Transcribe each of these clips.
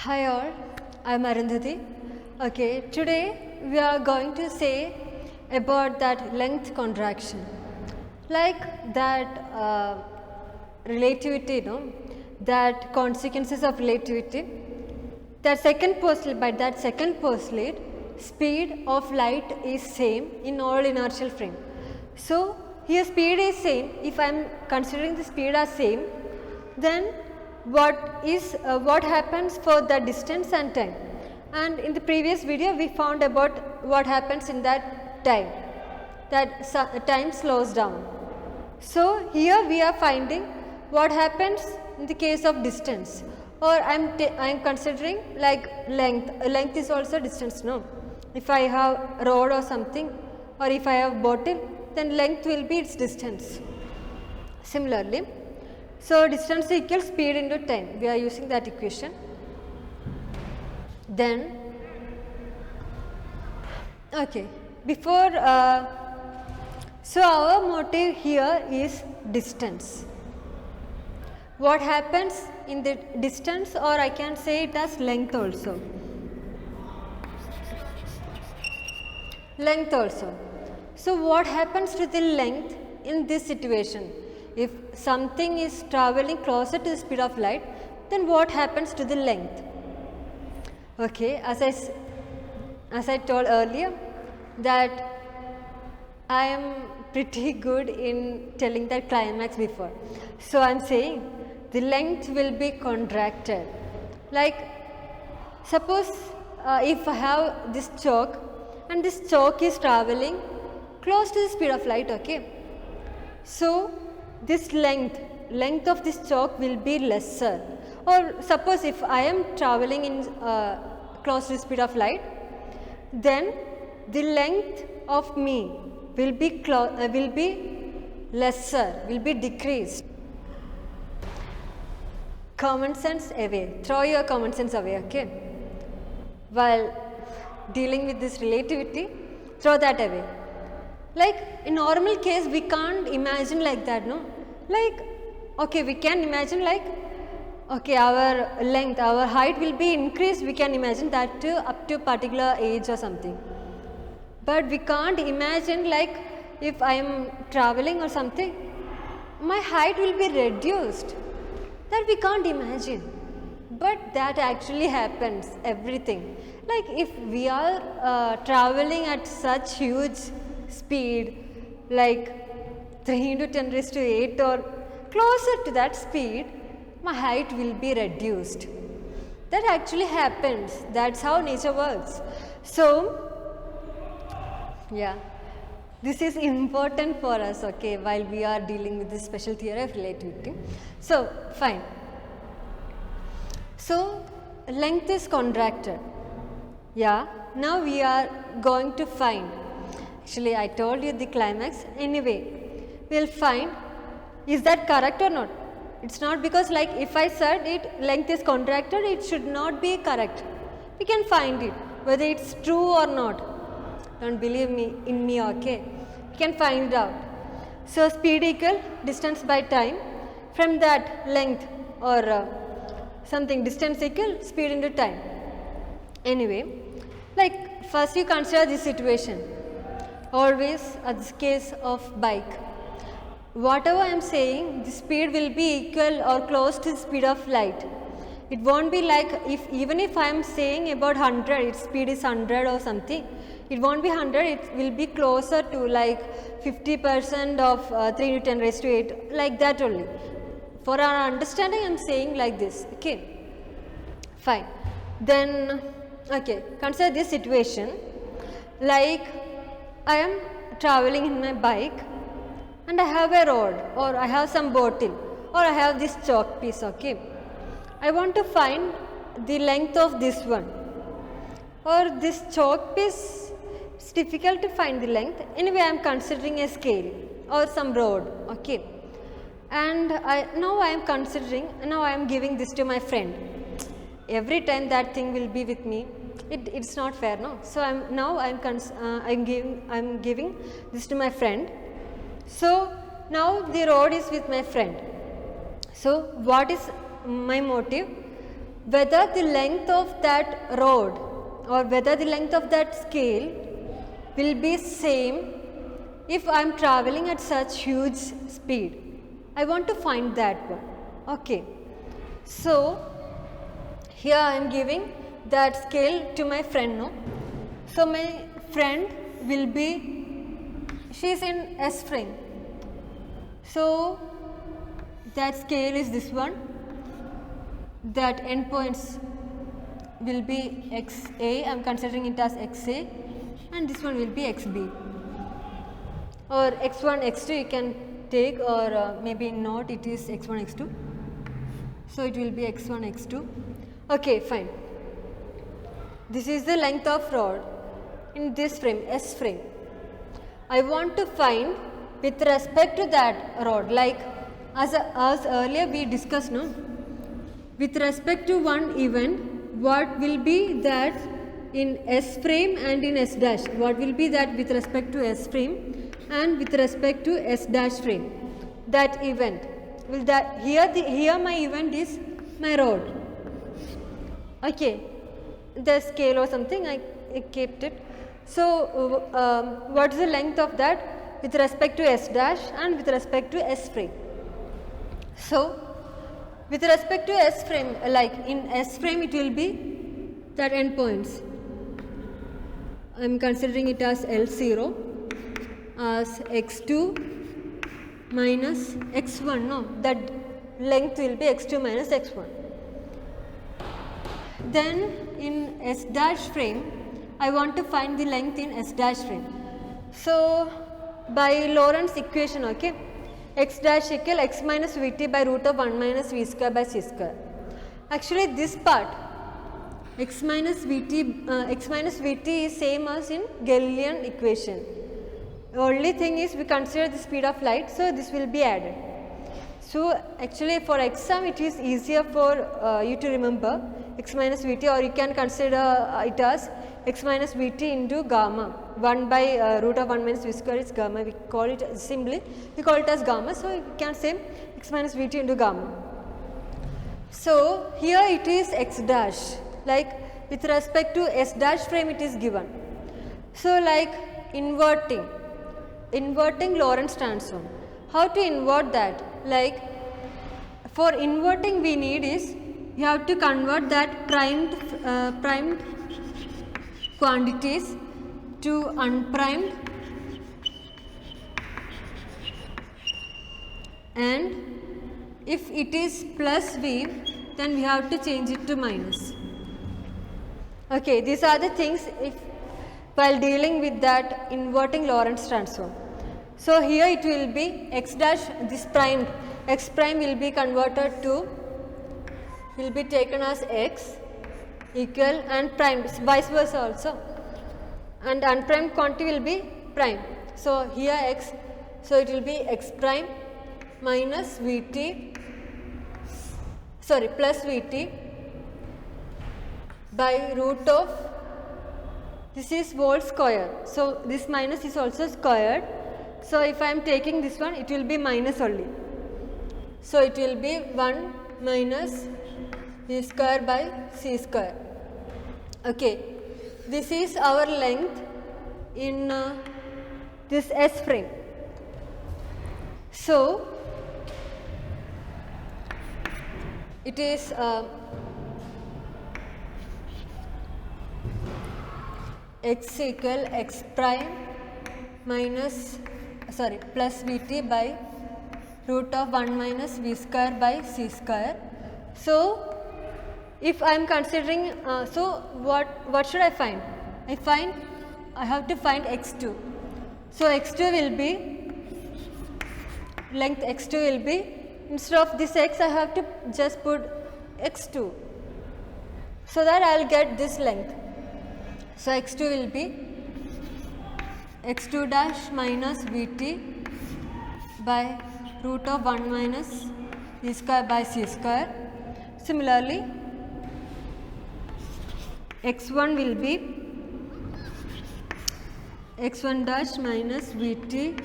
Hi all, I am Arundhathi. Okay, today we are going to say about that length contraction. Like that relativity, that consequences of relativity. That second postulate, by that second postulate, speed of light is same in all inertial frame. So here speed is same. If I am considering the speed as same, then what happens for the distance and time. And in the previous video we found about what happens in that time, that time slows down. So here we are finding what happens in the case of distance, or I am considering like length is also distance, no? If I have rod or something, or if I have bottle, then length will be its distance. Similarly, so distance equals speed into time, we are using that equation. Then okay, before so our motive here is distance. What happens in the distance, or I can say it as length also. Length also. So what happens to the length in this situation? If something is traveling closer to the speed of light, then what happens to the length? Okay, as I told earlier, that I am pretty good in telling that climax before. So I am saying the length will be contracted. Like suppose if I have this chalk and this chalk is traveling close to the speed of light, okay. So this length of this chalk will be lesser. Or suppose if I am traveling in close to the speed of light, then the length of me will be lesser, will be decreased. Common sense away, throw your common sense away, okay. While dealing with this relativity, throw that away. Like in normal case we can't imagine like that, no? Like okay, we can imagine like okay, our length, our height will be increased, we can imagine that to up to a particular age or something. But we can't imagine like if I am traveling or something, my height will be reduced. That we can't imagine. But that actually happens, everything. Like if we are traveling at such huge speed, like 3 into 10 raised to 8 or closer to that speed, my height will be reduced. That actually happens. That's how nature works. So yeah, this is important for us, okay, while we are dealing with this special theory of relativity. So fine. So length is contracted. Yeah, now we are going to find. Actually, I told you the climax. Anyway, we will find is that correct or not. It's not because like if I said it length is contracted, it should not be correct. We can find it whether it's true or not. Don't believe me in me, okay? You can find it out. So speed equal distance by time. From that length or something distance equal speed into time. Anyway, like first you consider this situation. Always at this case of bike. Whatever I am saying, the speed will be equal or close to the speed of light. It won't be like even if I am saying about 100, its speed is 100 or something. It won't be 100, it will be closer to like 50% of 3 into 10 raised to 8, like that only. For our understanding, I am saying like this, okay. Fine. Then, okay, consider this situation. Like I am traveling in my bike and I have a rod, or I have some bottle, or I have this chalk piece, okay. I want to find the length of this one, or this chalk piece, it's difficult to find the length. Anyway, I am considering a scale or some rod, okay. And now I am giving this to my friend. Every time that thing will be with me, it's not fair, no. So I'm giving this to my friend. So now the rod is with my friend. So what is my motive? whether the length of that rod or whether the length of that scale will be same if I am traveling at such huge speed. I want to find that one. Okay. So, here I am giving that scale to my friend, no? So, my friend will be, she is in S frame. So, that scale is this one, that endpoints will be XA, I am considering it as XA, and this one will be XB, or X1, X2 you can take, or maybe not, it is X1, X2. So, it will be X1, X2. Okay, fine. This is the length of rod in this frame, S frame. I want to find with respect to that rod, like as earlier we discussed, no? With respect to one event, what will be that in S frame and in S dash? What will be that with respect to S frame and with respect to S dash frame? That event. Will that here my event is my rod. Okay, the scale or something I kept it. So what is the length of that with respect to S dash and with respect to S frame? So with respect to S frame, like in S frame it will be that endpoints. I am considering it as L0 as x2 minus x1, no, that length will be x2 minus x1. Then in S dash frame, I want to find the length in S dash frame. So by Lorentz equation, okay, x dash equal x minus vt by root of 1 minus v square by c square. Actually this part x minus vt is same as in Galilean equation. The only thing is we consider the speed of light, so this will be added. So actually for exam it is easier for you to remember x minus vt, or you can consider it as x minus vt into gamma. 1 by root of 1 minus v square is gamma, we call it simply, we call it as gamma, so you can say x minus vt into gamma. So here it is x dash, like with respect to S dash frame it is given. So like inverting Lorentz transform. How to invert that? Like for inverting we need is, you have to convert that primed quantities to unprimed, and if it is plus v, then we have to change it to minus. Okay, these are the things if while dealing with that inverting Lorentz transform. So here it will be x dash, this primed, x prime will be converted to, will be taken as x equal, and primed vice versa also, and unprimed quantity will be prime. So here x, so it will be x prime minus vt, sorry, plus vt by root of, this is whole square, so this minus is also squared. So if I am taking this one, it will be minus only. So it will be 1 minus v square by c square. Okay, this is our length in this S frame. So it is x equal x prime minus, sorry, plus vt by root of 1 minus v square by c square. So if I am considering, so what should I find? I have to find x2. So x2 will be, length x2 will be, instead of this x I have to just put x2, so that I will get this length. So x2 will be x2 dash minus vt by root of 1 minus v square by c square. Similarly, x1 will be x1 dash minus vt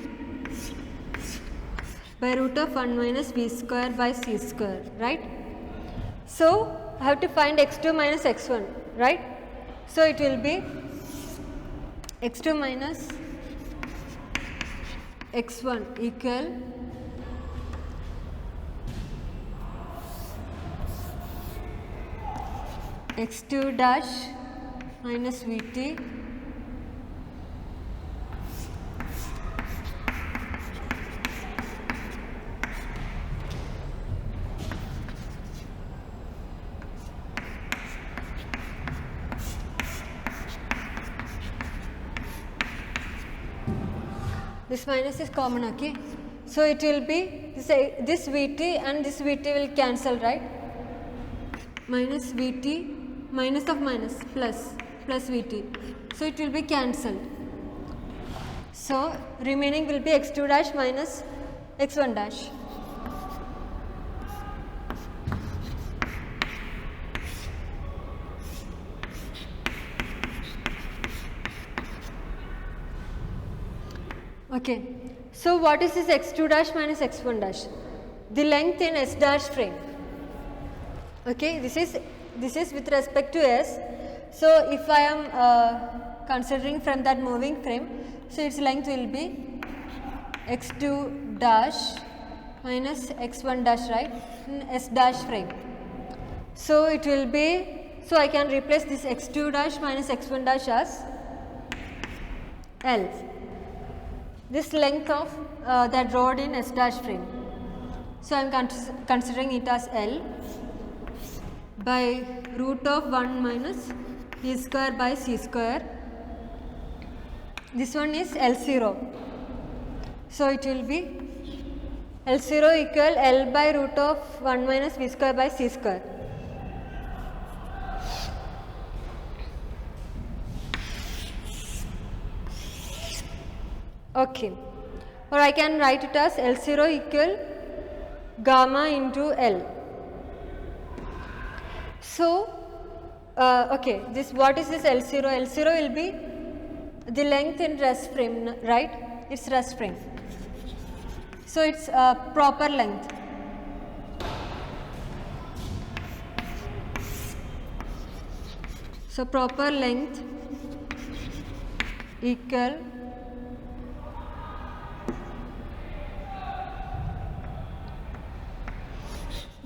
by root of 1 minus v square by c square, right? So I have to find x2 minus x1, right? So it will be x2 minus x1 equal x2 dash minus Vt this minus is common, okay? So it will be this Vt and this Vt will cancel, right? Minus Vt minus of minus plus Vt. So it will be cancelled. So remaining will be x2 dash minus x1 dash. Okay. So what is this x2 dash minus x1 dash? The length in S dash frame. Okay, this is with respect to S. So if I am considering from that moving frame, so its length will be x2 dash minus x1 dash, right, in S dash frame. So it will be, so I can replace this x2 dash minus x1 dash as L, this length of that rod in S dash frame. So I am considering it as L by root of 1 minus E square by C square. This one is L0. So it will be L0 equal L by root of 1 minus V square by C square. Okay. Or I can write it as L0 equal gamma into L. So, okay, this, what is this L0? L0 will be the length in rest frame, right? It's rest frame. So it's proper length. So proper length equal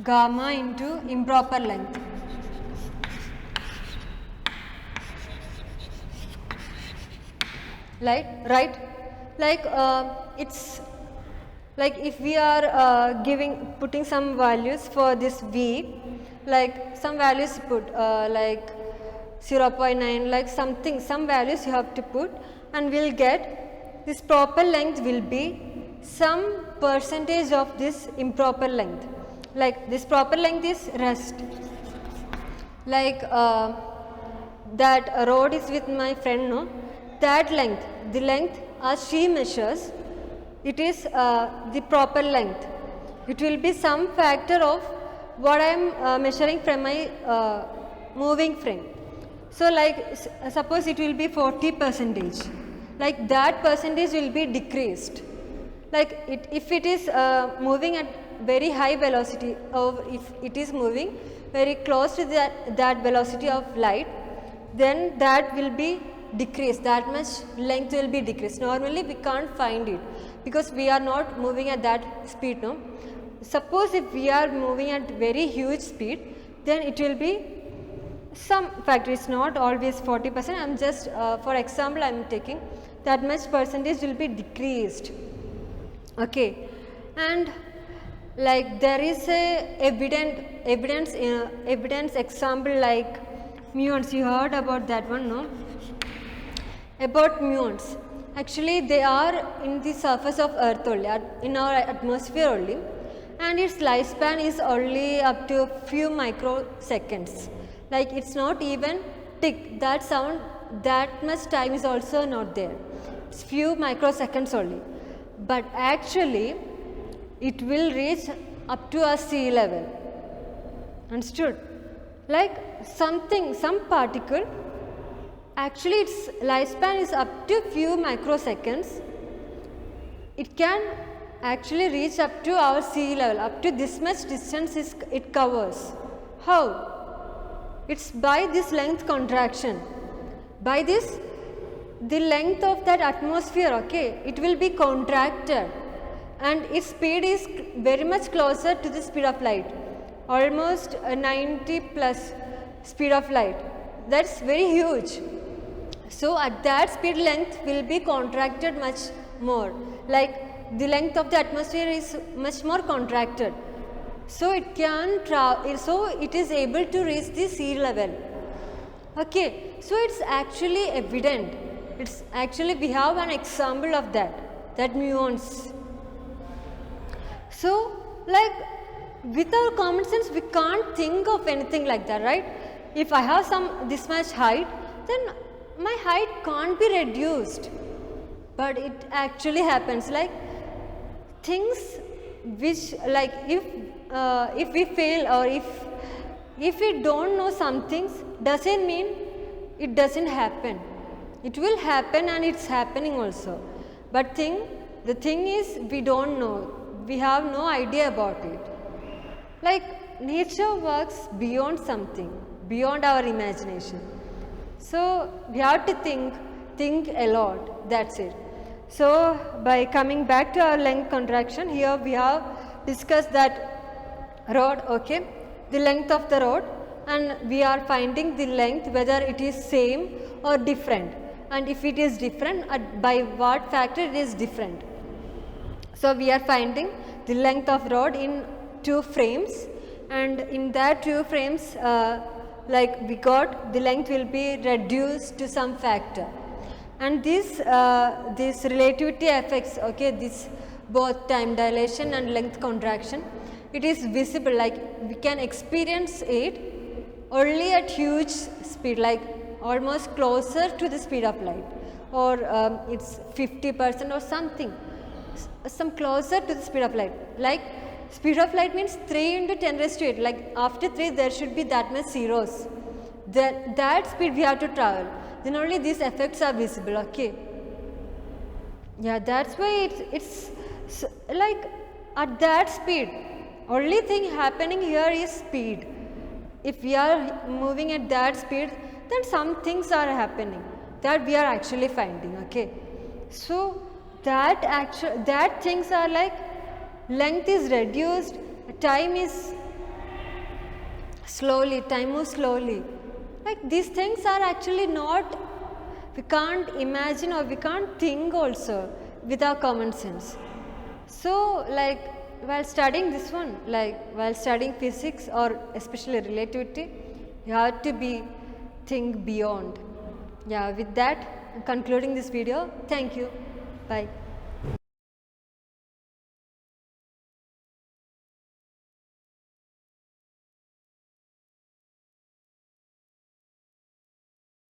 gamma into improper length. Right? Like it's like if we are putting some values for this V, like some values put like 0.9, like something, some values you have to put, and we'll get this proper length will be some percentage of this improper length. Like this proper length is rest. Like that road is with my friend, no? That length, the length as she measures, it is the proper length. It will be some factor of what I am measuring from my moving frame. So like suppose it will be 40%, like that percentage will be decreased. Like if it is moving at very high velocity, or if it is moving very close to that velocity of light, then that will be decreased, that much length will be decreased. Normally we can't find it because we are not moving at that speed, no? Suppose if we are moving at very huge speed, then it will be some factor, it's not always 40%, I am just for example I am taking that much percentage will be decreased. Okay, and like there is a evidence example like muons. You heard about that one, no? About muons, actually they are in the surface of earth only, in our atmosphere only, and its lifespan is only up to few microseconds. Like it's not even tick, that sound, that much time is also not there, it's few microseconds only, but actually it will reach up to a sea level. Understood? Like something, some particle, actually its lifespan is up to few microseconds. It can actually reach up to our sea level, up to this much distance it covers. How? It's by this length contraction. By this, the length of that atmosphere, okay, it will be contracted and its speed is very much closer to the speed of light, almost 90 plus speed of light. That's very huge. So at that speed, length will be contracted much more, like the length of the atmosphere is much more contracted. So it can so it is able to reach the sea level. Okay, so it's actually evident. It's actually, we have an example of that muons. So like with our common sense, we can't think of anything like that, right? If I have this much height, then my height can't be reduced. But it actually happens, like things which, like if we fail or if we don't know some things, doesn't mean it doesn't happen. It will happen and it's happening also. But the thing is, we don't know. We have no idea about it. Like nature works beyond something, beyond our imagination. So we have to think a lot. That's it. So by coming back to our length contraction, here we have discussed that rod, okay, the length of the rod, and we are finding the length whether it is same or different, and if it is different, by what factor it is different. So we are finding the length of rod in 2 frames, and in that 2 frames like we got the length will be reduced to some factor, and this relativity effects, okay, this both time dilation and length contraction, it is visible, like we can experience it only at huge speed, like almost closer to the speed of light, or it's 50% or something, some closer to the speed of light. Like speed of light means 3 into 10 raised to 8, like after 3 there should be that much zeros. That speed we have to travel, then only these effects are visible, okay. Yeah, that's why it's like at that speed, only thing happening here is speed. If we are moving at that speed, then some things are happening that we are actually finding, okay. So that things are like length is reduced, time moves slowly, like these things are actually not, we can't imagine or we can't think also with our common sense. So like while studying this one, like while studying physics or especially relativity, you have to think beyond. Yeah, with that, I'm concluding this video. Thank you. Bye.